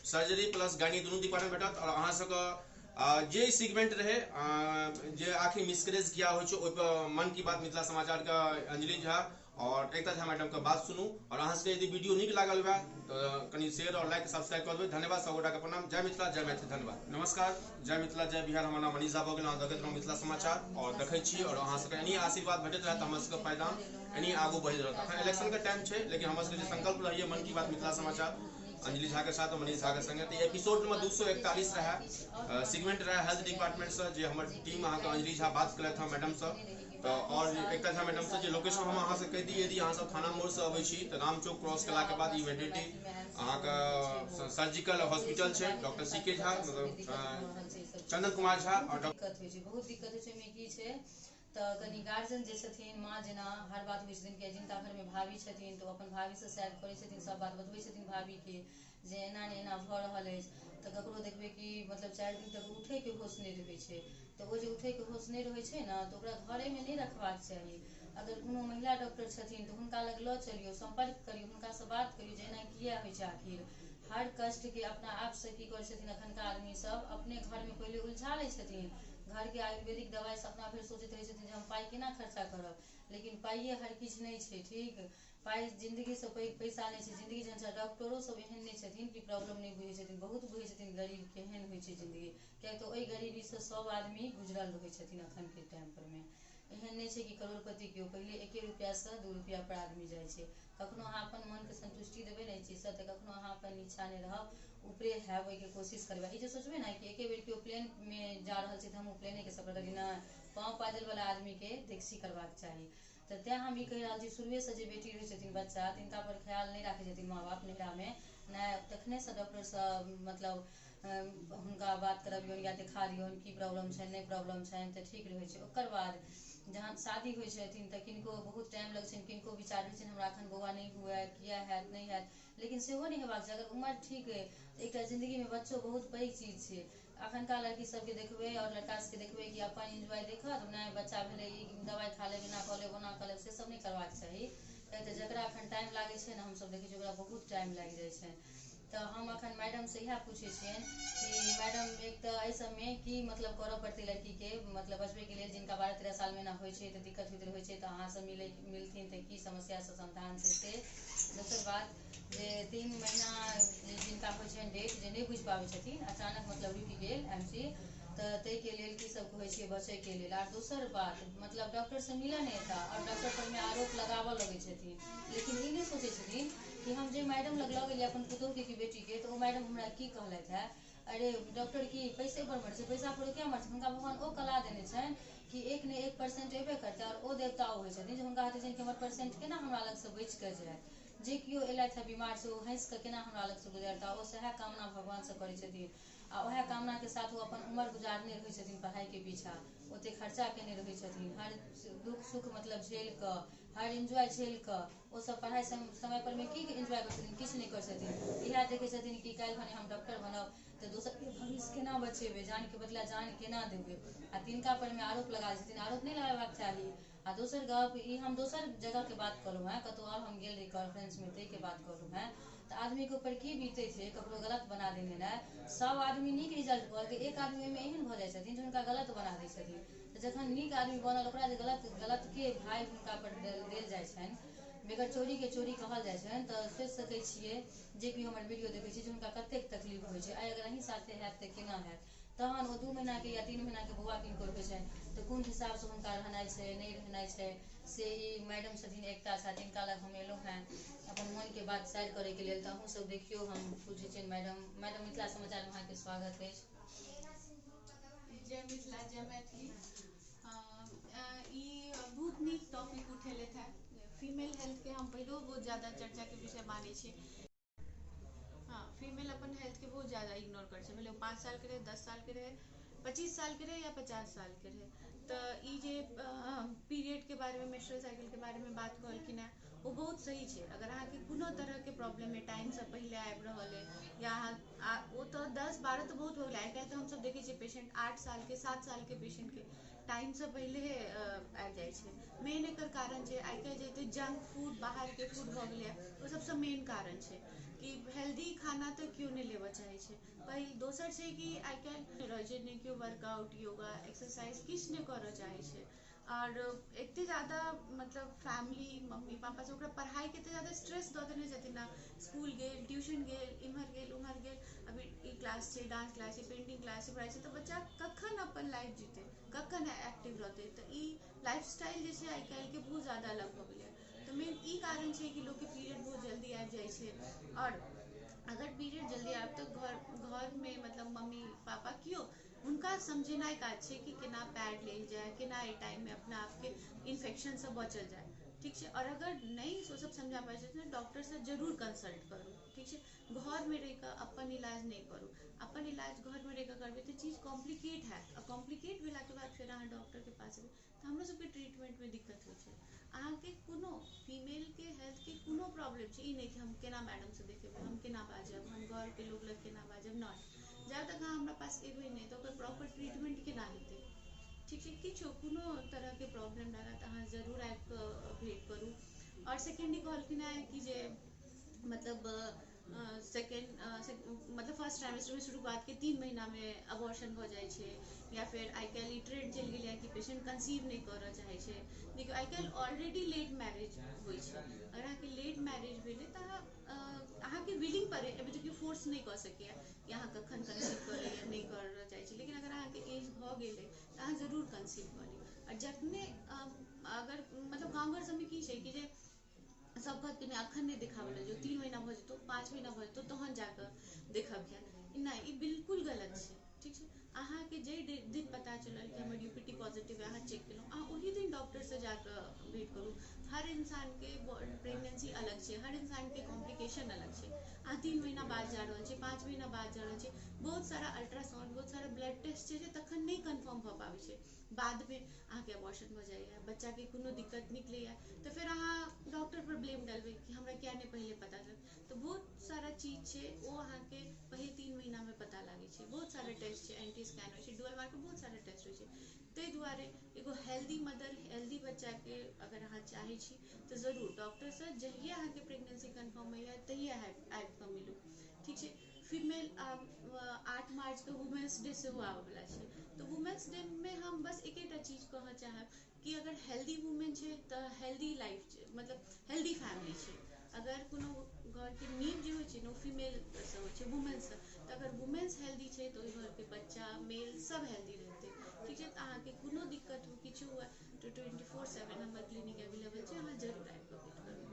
Surgery plus gynae दुनू department भेटत और अहाँ सबके जे सेगमेंट रहे जे आखिर मिसक्रेज किया हो छै ओइ पर मन की बात मिथिला समाचार का अंजलि झा और एकता झा मैडम के बात सुनू और अहाँ सबके यदि वीडियो नीक लागल बा तो कनी शेयर और लाइक सब्सक्राइब कर देबै। धन्यवाद सब गोटा के प्रणाम। जय मिथिला जय मैथिली। धन्यवाद। नमस्कार, जय मिथिला जय बिहार। हमर नाम मनीष झा भऽ गेल। अहाँ देखैत रहौ मिथिला समाचार और देखै छी और अहाँ सबके एनी आशीर्वाद भेटैत रहत हमर सबके पायदान एनी आगू बढ़ैत रहत। अखन इलेक्शन के टाइम छै लेकिन हमर सबके संकल्प रहिए मन की बात मिथिला समाचार अंजलि झा के साथ और मनीष झा के संगे। तो एपिसोड नंबर 241 रहा सेगमेंट रहा हेल्थ डिपार्टमेंट से जे हमर टीम अहाँ के अंजलि झा बात केलथि हँ मैडम से तो और एकता झा मैडम से जे लोकेशन हम अहाँ से कहि दी यदि अहाँ सब थाना मोड़ से अबै छी तो राम चौक क्रॉस केला के बाद ई वेटेटी अहाँ के सर्जिकल हॉस्पिटल छै डॉक्टर सीके झा मतलब चंदन कुमार झा और दिक्कत होइ छै बहुत दिक्कत होइ छै में की छै तो कनी गार्जियन जे छथिन माँ जेना हर बात होइ छथिन कि जिनका घर में भाभी छथिन तो अपन भाभी से शेयर करै छथिन सब बात बतबै छथिन भाभी के जे एना ने एना भऽ रहल अछि तो ककरो देखबै कि मतलब 4 दिन तक उठे के होश नहीं रहै छै तो वो जे उठे के होश नहीं रहै छै ना तो ओकरा घरे में नहीं रखबाक चाही। अगर कोनो महिला डॉक्टर छथिन तो हुनका लग लऽ चलियौ संपर्क करियौ हुनका से बात करियौ जे एना किया होइ छै आखिर हर कष्ट के अपना आप से की करै छथिन अखनका आदमी सब अपने घर में पहले उलझा लै छथिन घर के आयुर्वेदिक दवाई से अपना फिर सोचैत रहै छथिन जे हम पाई केना खर्चा करब लेकिन पाइए हर किछु नहीं छै ठीक पाई जिंदगी से पैसा नहीं छै जिंदगी जहन छै डॉक्टरो सब एहन नहीं छथिन कि प्रॉब्लम नहीं बुझै छथिन बहुत बुझै छथिन गरीब केहन होइ छै जिंदगी कियाकि तो ओहि गरीबी से सब आदमी गुजरल रहै छथिन अखन के टाइम पर में एहन नहीं छै कि करोड़पति केओ पहले 1 रुपया से 2 रुपया पर आदमी जाइ छै कखनो अहाँ अपन मन के संतुष्टि देबै ने चीज से तो कखनो अहाँ अपन नीचा नहीं रहब ऊपरे हैब ओहि के कोशिश करबै ई जे सोचबै ना कि एके बेर केओ प्लेन में जा रहल छै तो हम प्लेने के सफर करी ना पाँव पैदल वाला आदमी के टैक्सी करबाक चाही तो तेँ हम ई कहि रहल छी शुरुए से जे बेटी रहै छथिन बच्चा तिनका पर ख्याल नहीं राखै छथिन माँ बाप नैहरा में ना तखने से डॉक्टर से मतलब हुनका बात करबियौन या देखा दियौन की प्रॉब्लम छै नहीं प्रॉब्लम छनि तो ठीक रहै छै ओकर बाद जहन शादी होइ छथिन तो किनको बहुत टाइम लगे छनि किनको विचार होइ छनि हमरा एखन बौआ नहीं हुआ है किया हैत नहीं हैत लेकिन सेहो नहीं हेबाक चाही अगर उम्र ठीक है एक जिंदगी में बच्चो बहुत पैघ चीज छै अखनका लड़की सबके देखबै और लड़का सबके देखबै कि अपन एंजॉय देखत नहीं बच्चा भेलै ई दवाई खा लेब एना कऽ लेब ओना कऽ लेब से सब नहीं करबाक चाही कियाकि तो जकरा अखन टाइम लागै छै ना हमसब देखै छियै ओकरा बहुत टाइम लागि जाइ छै तो हम अखन मैडम से इएह पूछे छियनि कि मैडम एक तो एहि सब में की मतलब करऽ पड़तै लड़की के मतलब बचबे के लेल जिनका 12-13 साल में ना होइ छै तो दिक्कत होइत रहै छै तो अहाँ से मिलथिन तो की समस्या से समाधान छै से दोसर बात जे 3 महीना जिनका होइ छनि डेट जे नहीं बुझि पाबै छथिन अचानक मतलब रुकि गेल MC तो ताहि के लेल की सब कहै छियै बचै के लेल आर दोसर बात मतलब डॉक्टर से मिलऽ नहीं एता और डॉक्टर पर में आरोप लगाबऽ लगै छथिन लेकिन ई नहीं सोचै छथिन कि हम जे मैडम लग लऽ गेलियै अपन पुतोह के कि बेटी के तो ओ मैडम हमरा की कहलथि है अरे डॉक्टर की पैसे पर मर छै पैसा पर क्या मर छै हुनका भगवान ओ कला देने छनि कि 1 ने 1% एबे करतै और ओ देवता होइ छथिन जे हुनका हेतै जे हमर परसेंट केना हमरा लग से बचि कऽ जायत जे केओ एलथि है बीमार से ओ हँसि कऽ केना हमरा लग से गुजरता ओ सएह कामना भगवान से करै छथिन आ वएह कामना के साथ वो अपन उम्र गुजारने रहै छथिन पढ़ाई के पीछा ओते खर्चा केने रहै छथिन हर दुख सुख मतलब झेल कऽ हर एंजॉय झेल कऽ ओ सब पढ़ाई समय पर में की एंजॉय कर छथिन किछु नहीं कर छथिन इएह देखै छथिन कि काल्हि भने हम डॉक्टर बनब तो दोसर के भविष्य केना बचेबै जान के बदला जान केना देबै आ तिनका पर में आरोप लगा छथिन आरोप नहीं लगाबेबाक चाही आ दोसर गप ई हम दोसर जगह के बात कहलहुँ हैं कतौ और हम गेल रही कॉन्फ्रेंस में ताहि के बात कहलहुँ हैं तो आदमी के ऊपर की बीते छै ककरो गलत बना देने रहे सब आदमी नीक रिजल्ट कहलकै एक आदमी में एहन भऽ जाइ छथिन जे हुनका गलत बना दै छथिन तो जखन नीक आदमी बनल ओकरा जे गलत के भाय हुनका पर देल जाइ छनि बेगर चोरी के चोरी कहल जाइ छनि तो सोचि सकै छियै जे भी हमर वीडियो देखै छी जे हुनका कतेक तकलीफ होइ छै आइ अगर अहीं साथे हैत तऽ केना हैत तहन ओ 2 महीना के या 3 महीना के बौआ किनको होइ छनि तो कोन हिसाब से हुनका रहनाइ छै नहीं रहनाइ छै से ई मैडम छथिन एकता झा जिनका लग हम एलहुँ हैं अपन मन के बात शेयर करे के लेल तो अहूँ सब देखियौ हम पूछै छियनि मैडम मिथिला समाचार में अहाँके स्वागत अछि। जय मिथिला जय मैथिली। ई बहुत नीक टॉपिक उठेलथि है फीमेल हेल्थ के हम पहले बहुत ज़्यादा चर्चा के विषय माने छी हाँ फीमेल अपन हेल्थ के बहुत ज़्यादा इग्नोर कर भले 5 साल के रहे 10 साल के रहे 25 साल के रहे या 50 साल के रहे तो ई जे पीरियड के बारे में मेंस्ट्रुअल साइकिल के बारे में बात कहलखिन है वो बहुत सही है अगर अहाँ के कोनो तरह के प्रॉब्लम है टाइम से पहले आबि रहल है या वो तो 10-12 तो बहुत हो गया आइ काल्हि तो हम सब देखे छियै पेशेंट 8 साल के 7 साल के पेशेंट के टाइम से पहले आबि जाइ छै मेन एकर कारण छै आइ काल्हि जे जंक फूड बाहर के फूड भऽ गेलै वो सबसे मेन कारण छै कि हेल्दी खाना तो क्यों नहीं लेवा चाहे छे। पहिल दोसर छै कि आइ काल्हि रहै छै ने क्यों वर्कआउट योगा एक्सरसाइज किछ नहीं करऽ चाहे छे। और एते ज्यादा मतलब फैमिली मम्मी पापा से ओकरा पढ़ाई के एते ज्यादा स्ट्रेस दऽ देने छथिन ना, स्कूल गेल ट्यूशन गेल इम्हर गेल उम्हर गेल, अभी ई क्लास छै डांस क्लास छै पेंटिंग क्लास छै पढ़ाई छै, तो बच्चा कखन अपन लाइफ जीते कखन एक्टिव रहते। तो ई लाइफस्टाइल जे छै आइ काल्हि के बहुत ज्यादा अलग भऽ गेलै। तो मेन ई कारण छै कि लोग के पीरियड बहुत जल्दी आबि जाइ छै। और अगर पीरियड जल्दी आब तो घर में मतलब मम्मी पापा कियो हुनका समझेनाइ काज छै कि केना पैड लेल जाए, केना एहि टाइम में अपना आप के इन्फेक्शन से बचल जाए, ठीक छै। और अगर नहीं सो सब समझा पाए छै तो डॉक्टर से जरूर कंसल्ट करू, ठीक छै। घर में रह कर अपन इलाज नहीं करू, अपन इलाज घर में रह कर करबे तो चीज कॉम्प्लिकेट है, और कॉम्प्लिकेट भेला के बाद फिर अहाँ डॉक्टर के पास एबै तो हमरो सबके ट्रीटमेंट में दिक्कत होइ छै। अहाँके कोनो फीमेल के हेल्थ के कोनो प्रॉब्लम छै, ई नहीं कि हम केना मैडम से देखेबै, हम केना बाजब, हम घर के लोग लग केना बाजब, नहीं। जब तक अहाँ हमरा पास एबै नहीं तो ओकर प्रॉपर ट्रीटमेंट केना हेतै, ठीक छै। किछो कोनो तरह के प्रॉब्लम रहत अहाँ जरूर आबि कऽ भेंट करू। और सेकेंडली कहलखिन है कि जे मतलब मतलब फर्स्ट ट्राइमेस्टर में शुरुआत के 3 महीना में अबॉर्शन हो जाए छे, या फिर आई काल्हि ट्रेंड चल गई है कि पेशेंट कंसीव नहीं करऽ चाहे छे। देखियो आई काल्हि ऑलरेडी लेट मैरिज होइ छे, अगर अहाँके लेट मैरिज भेलै तऽ अहाँके विलिंग पर एबे देखियो फोर्स नहीं कऽ सकैया कि अहाँ कखन कंसीव करै या नहीं करऽ चाहे छी, लेकिन अगर अहाँके एज भऽ गेलै तऽ अहाँ जरूर कंसीव करी। और जखने अगर मतलब गाँव घर सबमे की छै कि जे सब कहत कि अखन नहीं देखाबै लए जो 3 महीना भऽ जेतौ 5 महीना भऽ जेतौ तहन जाकऽ देखबिहे, नहीं ई बिल्कुल गलत छै, ठीक छै। अहाँके जे दिन पता चलल कि हमर यूपीटी पॉजिटिव है, अहाँ चेक केलहुँ, अहाँ ओही दिन डॉक्टर से जाकऽ भेंट करू। हर इंसान के प्रेगनेंसी अलग छै, हर इंसान के कॉम्प्लिकेशन अलग छै। अहाँ 3 महीना बाद जा रहल छी, 5 महीना बाद जा रहल छी, बहुत सारा अल्ट्रासाउंड बहुत सारा ब्लड टेस्ट छै जे तखन नहीं कन्फर्म भऽ पाबै छै। बाद में अहाँके अबॉर्शन भऽ जाइए, बच्चा के कोनो दिक्कत निकलैया तो फिर अहाँ डॉक्टर पर ब्लेम डालबै कि हमरा किया नहीं पहले पता चल। तो बहुत सारा चीज छै वो अहाँके पहले 3 महीना में पता लागे छै, बहुत सारा टेस्ट छै, एंटी स्कैन होइ छै, डुअल मार्कर बहुत सारा टेस्ट होइ छै। ताहि दुआरे एगो हेल्दी मदर हेल्दी बच्चा के अगर अहाँ चाहे छी तो जरूर डॉक्टर से जहिए अहाँके प्रेगनेंसी कन्फर्म होइए तहिए आबि कऽ मिलू, ठीक छै। फीमेल 8 मार्च के वुमेन्स डे सेहो आबैवला छै, तो वुमेन्स डे में हम बस एकेटा चीज कहऽ चाहब कि अगर हेल्दी वुमेन छै तो हेल्दी लाइफ छै, मतलब हेल्दी फैमिली छै। अगर कोनो घर के नींव जे होइ छै ने फीमेल से होइ छै वुमेन्स से, तो अगर वुमेन्स हेल्दी छै तो ओहि घर के बच्चा मेल सब हेल्दी रहते, ठीक छै। तो अहाँके कोनो दिक्कत हो किछु हुए तो 24/7 हमर क्लिनिक अवेलेबल छै, अहाँ जरूर आबि कऽ भेंट करू।